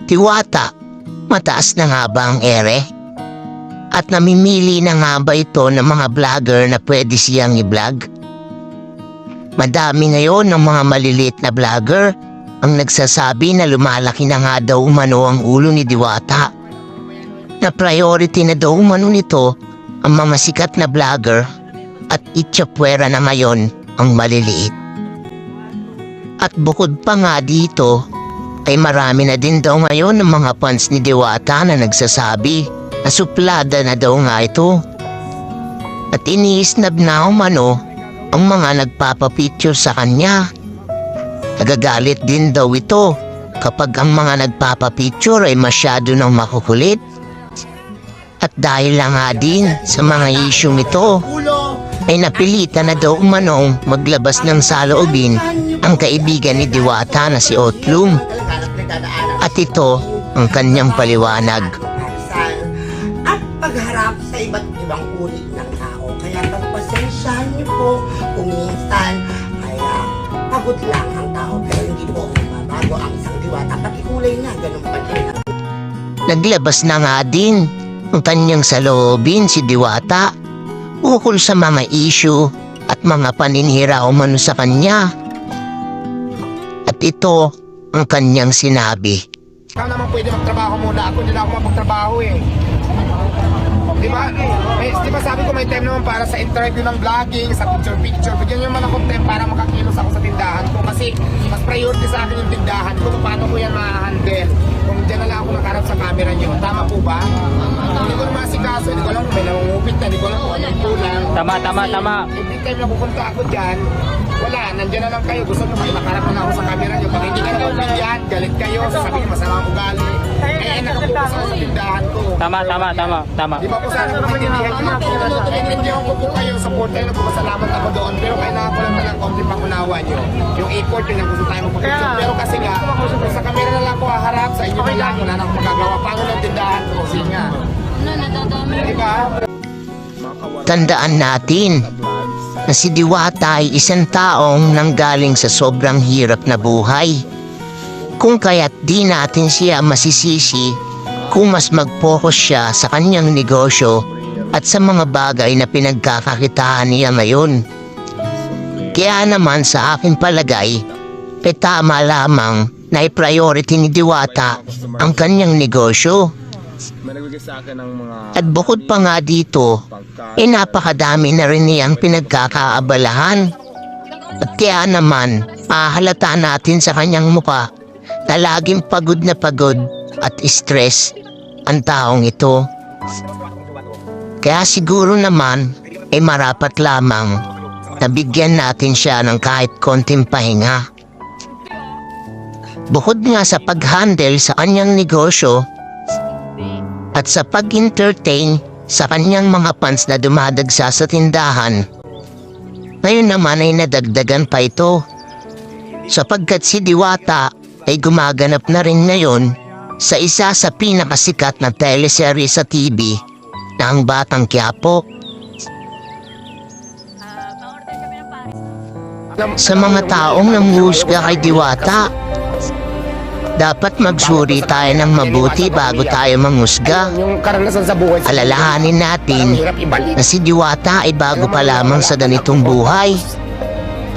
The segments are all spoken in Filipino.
Diwata, mataas na nga ba ang ere? At namimili na nga ba ito ng mga vlogger na pwede siyang i-vlog? Madami ngayon ng mga maliliit na vlogger ang nagsasabi na lumalaki na nga daw umano ang ulo ni Diwata. Na priority na daw umano nito ang mga sikat na vlogger at itsapwera na ngayon ang maliliit. At bukod pa nga dito, ay marami na din daw ngayon ng mga fans ni Diwata na nagsasabi na suplada na daw nga ito. At iniisnab na umano ang mga nagpapapicture sa kanya. Nagagalit din daw ito kapag ang mga nagpapapicture ay masyado nang makukulit. At dahil lang nga din sa mga isyong ito, ay napilitan na daw umanong maglabas ng saloobin ang kaibigan ni Diwata na si Otlum. At ito ang kanyang paliwanag. At pagharap sa iba't ibang uri ng tao. Kaya pagpasensyahan niyo po kung minsan ay pagod lang ang tao. Pero hindi po mabago ang isang Diwata. Pati kulay niya, ganun pa din. Naglabas na nga din ang kanyang saloobin si Diwata ukol sa mga issue at mga paninira umano sa kanya. At ito ang kanyang sinabi. Ikaw naman pwede magtrabaho muna. Ako hindi na ako mapagtrabaho eh. Di ba sabi ko may time naman para sa interview ng vlogging, sa picture. Bigyan nyo naman akong time para makakilos ako sa tindahan ko. Kasi mas priority sa akin yung tindahan ko. Paano ko yan ma-handle? Kung dyan na lang ako nakaharap sa camera nyo. Tama po ba? Hindi ko naman asikaso. Hindi ko alam kung may nangungupit na. Hindi ko alam kung anong kulang. Tama. Every time na pupunta ako dyan, wala, nandiyan na lang kayo. Gusto nyo kayo nakaharap na ako sa camera nyo. Pag hindi ka na bigyan, galit kayo. Sasabihin masama ang ugali. Nakapokus ako sa tindahan ko. Tama. Di ba po sana kung maintindihan nyo? Pinigyan ko po kayo, support kayo, nagpapasalamat ako doon. Pero kailangan ko lang talang konti pangunawa nyo. Yung effort yun ang gusto tayo magpapicture. Pero kasi nga, sa camera na lang ako haharap, sa inyo na lang, wala na akong magagawa. Paano ng tindahan ko? Kasi nga. Di ba? Tandaan natin na si Diwata ay isang taong nanggaling sa sobrang hirap na buhay. Kung kaya't di natin siya masisisi kung mas mag-focus siya sa kanyang negosyo at sa mga bagay na pinagkakakitaan niya ngayon. Kaya naman sa aking palagay, tama lamang na i-priority ni Diwata ang kanyang negosyo. At bukod pa nga dito, napakadami na rin niyang pinagkakaabalahan. At kaya naman, mahalata natin sa kanyang mukha na laging pagod at stress ang taong ito. Kaya siguro naman ay marapat lamang na bigyan natin siya ng kahit konting pahinga. Bukod nga sa pag-handle sa kanyang negosyo at sa pag-entertain sa kanyang mga fans na dumadagsa sa tindahan, ngayon naman ay nadagdagan pa ito sapagkat si Diwata ay gumaganap na rin ngayon sa isa sa pinakasikat na teleserye sa TV na Ang Batang Quiapo. Sa mga taong nanghusga kay Diwata, dapat magsuri tayo ng mabuti bago tayo manghusga. Yung karanasan sa buhay. Alalahanin natin na si Diwata ay bago pa lamang sa ganitong buhay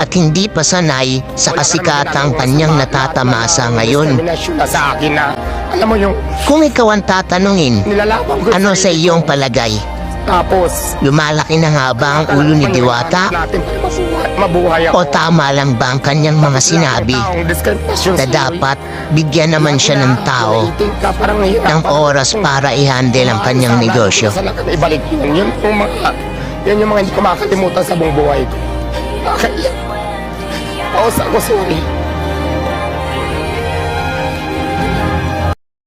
at hindi pa sanay sa kasikatang kanyang natatamasa ngayon. Sa akin na, alam mo yung Kung ikaw ang tatanungin, nilalaban ko ano sa iyong palagay? Tapos, Lumalaki na nga ba ang ulo ni Diwata? natin mabuhay O ako. tama lang ba ang kanyang mga sinabi na dapat bigyan naman siya ng tao ng oras para i-handle ang kanyang negosyo? Ibalik yun. Yun yung mga hindi ko makakalimutan sa buong buhay ko. Kaya, pausa ko sorry.